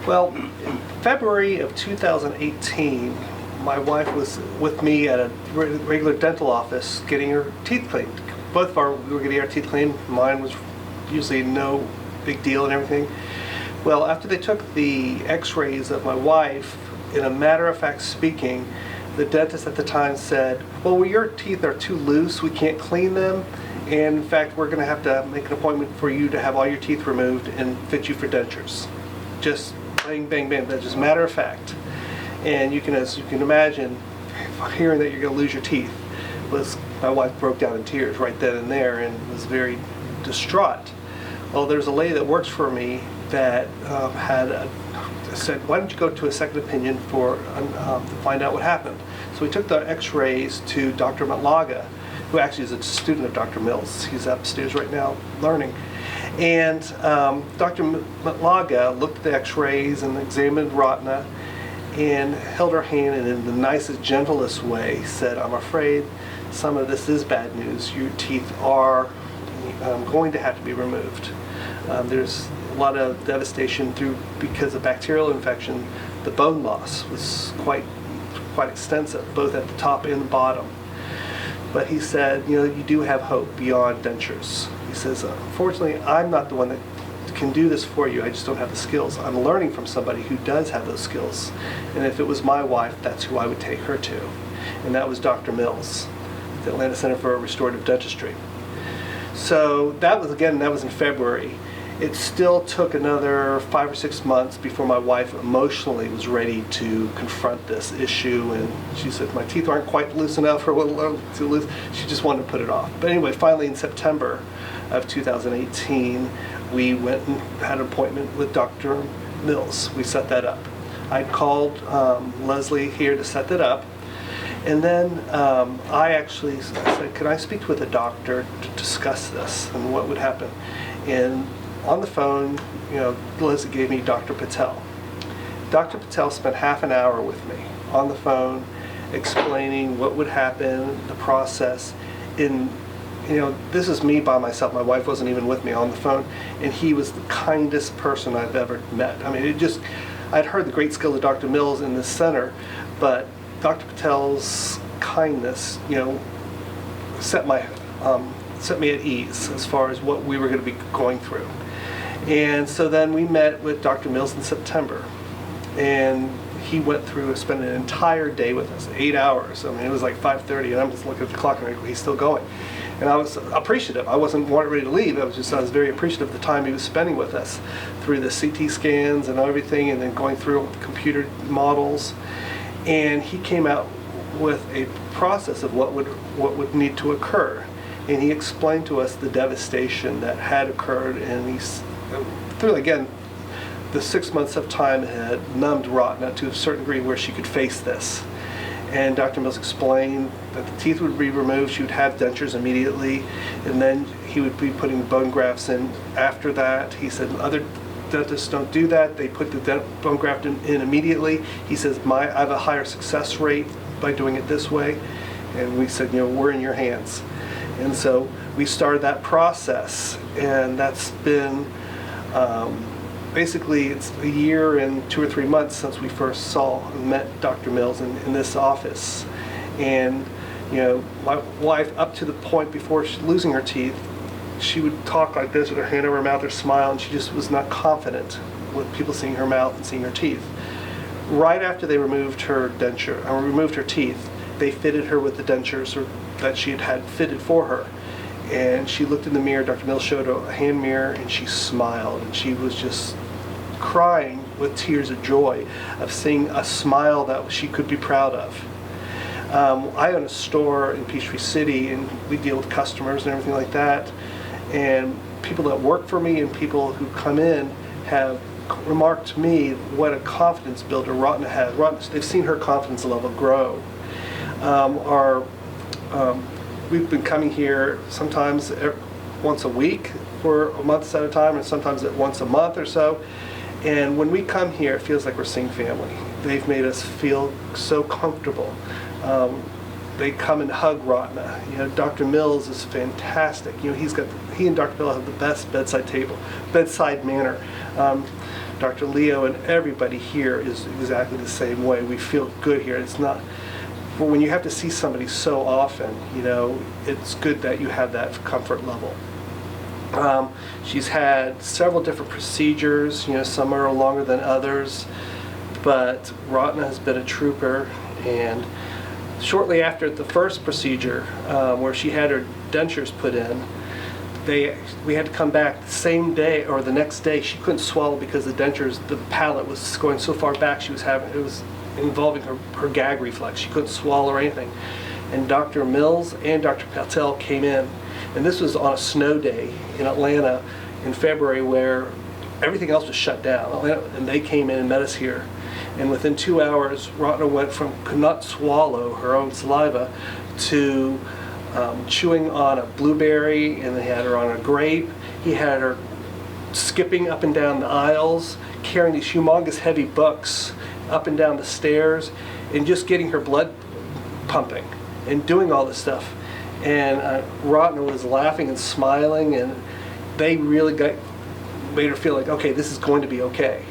Well, in February of 2018, my wife was with me at a regular dental office getting her teeth cleaned. We were getting our teeth cleaned. Mine was usually no big deal and everything. Well, after they took the x-rays of my wife, in a matter-of-fact speaking, the dentist at the time said, well, your teeth are too loose, we can't clean them, and in fact, we're going to have to make an appointment for you to have all your teeth removed and fit you for dentures. Just bang, bang, bang, that's just matter of fact. And as you can imagine, hearing that you're going to lose your teeth, my wife broke down in tears right then and there and was very distraught. Well, there's a lady that works for me that said, why don't you go to a second opinion to find out what happened? So we took the x-rays to Dr. Matlaga, who actually is a student of Dr. Mills. He's upstairs right now learning. And Dr. Matlaga looked at the x-rays and examined Ratna and held her hand and in the nicest, gentlest way said, I'm afraid some of this is bad news. Your teeth are going to have to be removed. There's a lot of devastation because of bacterial infection. The bone loss was quite extensive, both at the top and the bottom. But he said, you do have hope beyond dentures. He says, unfortunately, I'm not the one that can do this for you. I just don't have the skills. I'm learning from somebody who does have those skills. And if it was my wife, that's who I would take her to. And that was Dr. Mills, the Atlanta Center for Restorative Dentistry. So that was in February. It still took another 5 or 6 months before my wife emotionally was ready to confront this issue, and she said my teeth aren't quite loose enough or a little too loose. She just wanted to put it off. But anyway, finally in September of 2018, we went and had an appointment with Dr. Mills. We set that up. I called Leslie here to set that up. And then I said, can I speak with a doctor to discuss this and what would happen? And on the phone, Leslie gave me Dr. Patel. Dr. Patel spent half an hour with me on the phone explaining what would happen, the process. This is me by myself. My wife wasn't even with me on the phone, and he was the kindest person I've ever met. I mean, I'd heard the great skills of Dr. Mills in this center, but Dr. Patel's kindness, set me at ease as far as what we were going to be going through. And so then we met with Dr. Mills in September, and he went through and spent an entire day with us, 8 hours. I mean, it was like 5:30, and I'm just looking at the clock and he's still going. And I was appreciative. I wasn't ready to leave. I was very appreciative of the time he was spending with us through the CT scans and everything, and then going through computer models. And he came out with a process of what would need to occur. And he explained to us the devastation that had occurred, and again, the 6 months of time had numbed Ratna to a certain degree where she could face this. And Dr. Mills explained that the teeth would be removed, she would have dentures immediately, and then he would be putting bone grafts in after that. He said other dentists don't do that, they put the bone graft in immediately. He says, I have a higher success rate by doing it this way. And we said, we're in your hands. And so we started that process, and that's been basically it's a year and 2 or 3 months since we first saw and met Dr. Mills in this office. And my wife, up to the point before losing her teeth, she would talk like this with her hand over her mouth or smile, and she just was not confident with people seeing her mouth and seeing her teeth. Right after they removed her teeth, they fitted her with the dentures that she had fitted for her. And she looked in the mirror, Dr. Mills showed a hand mirror, and she smiled, and she was just crying with tears of joy of seeing a smile that she could be proud of. I own a store in Peachtree City, and we deal with customers and everything like that. And people that work for me and people who come in have remarked to me what a confidence builder Ratna has. They've seen her confidence level grow. We've been coming here sometimes once a week for a month at a time, and sometimes once a month or so. And when we come here, it feels like we're seeing family. They've made us feel so comfortable. They come and hug Ratna. Dr. Mills is fantastic. He and Dr. Mills have the best bedside manner. Dr. Leo and everybody here is exactly the same way. We feel good here. It's not, but when you have to see somebody so often, it's good that you have that comfort level. She's had several different procedures, some are longer than others, but Ratna has been a trooper. And shortly after the first procedure, where she had her dentures put in, we had to come back the same day or the next day. She couldn't swallow because the palate was going so far back. It was involving her gag reflex. She couldn't swallow or anything. And Dr. Mills and Dr. Patel came in, and this was on a snow day in Atlanta in February where everything else was shut down. And they came in and met us here. And within 2 hours, Ratna went from could not swallow her own saliva to chewing on a blueberry, and they had her on a grape. He had her skipping up and down the aisles, carrying these humongous heavy books up and down the stairs, and just getting her blood pumping and doing all this stuff. And Ratna was laughing and smiling, and they really made her feel like, okay, this is going to be okay.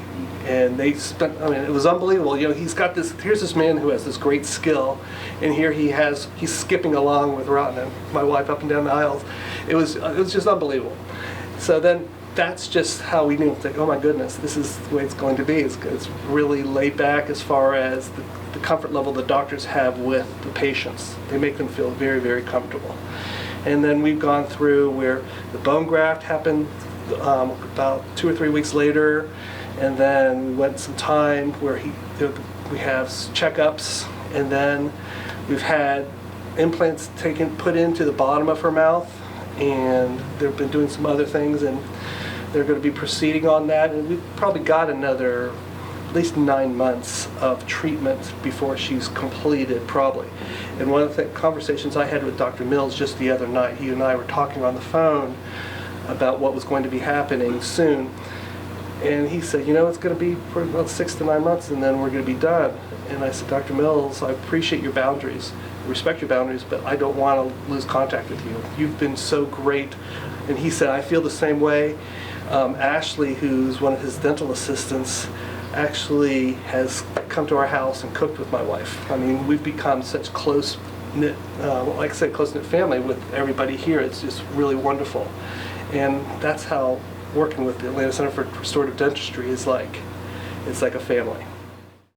And they spent, it was unbelievable. Here's this man who has this great skill, and here he's skipping along with Ratna, my wife, up and down the aisles. It was just unbelievable. So then that's just how we knew, like, oh my goodness, this is the way it's going to be. It's really laid back as far as the comfort level the doctors have with the patients. They make them feel very, very comfortable. And then we've gone through where the bone graft happened about 2 or 3 weeks later. And then we went some time where we have checkups, and then we've had implants put into the bottom of her mouth, and they've been doing some other things, and they're going to be proceeding on that. And we've probably got another at least 9 months of treatment before she's completed, probably. And one of the conversations I had with Dr. Mills just the other night, he and I were talking on the phone about what was going to be happening soon. And he said, it's going to be for about 6 to 9 months, and then we're going to be done. And I said, Dr. Mills, I appreciate your boundaries, respect your boundaries, but I don't want to lose contact with you. You've been so great. And he said, I feel the same way. Ashley, who's one of his dental assistants, actually has come to our house and cooked with my wife. We've become such close-knit, like I said, close-knit family with everybody here. It's just really wonderful. And that's how working with the Atlanta Center for Restorative Dentistry is like. It's like a family.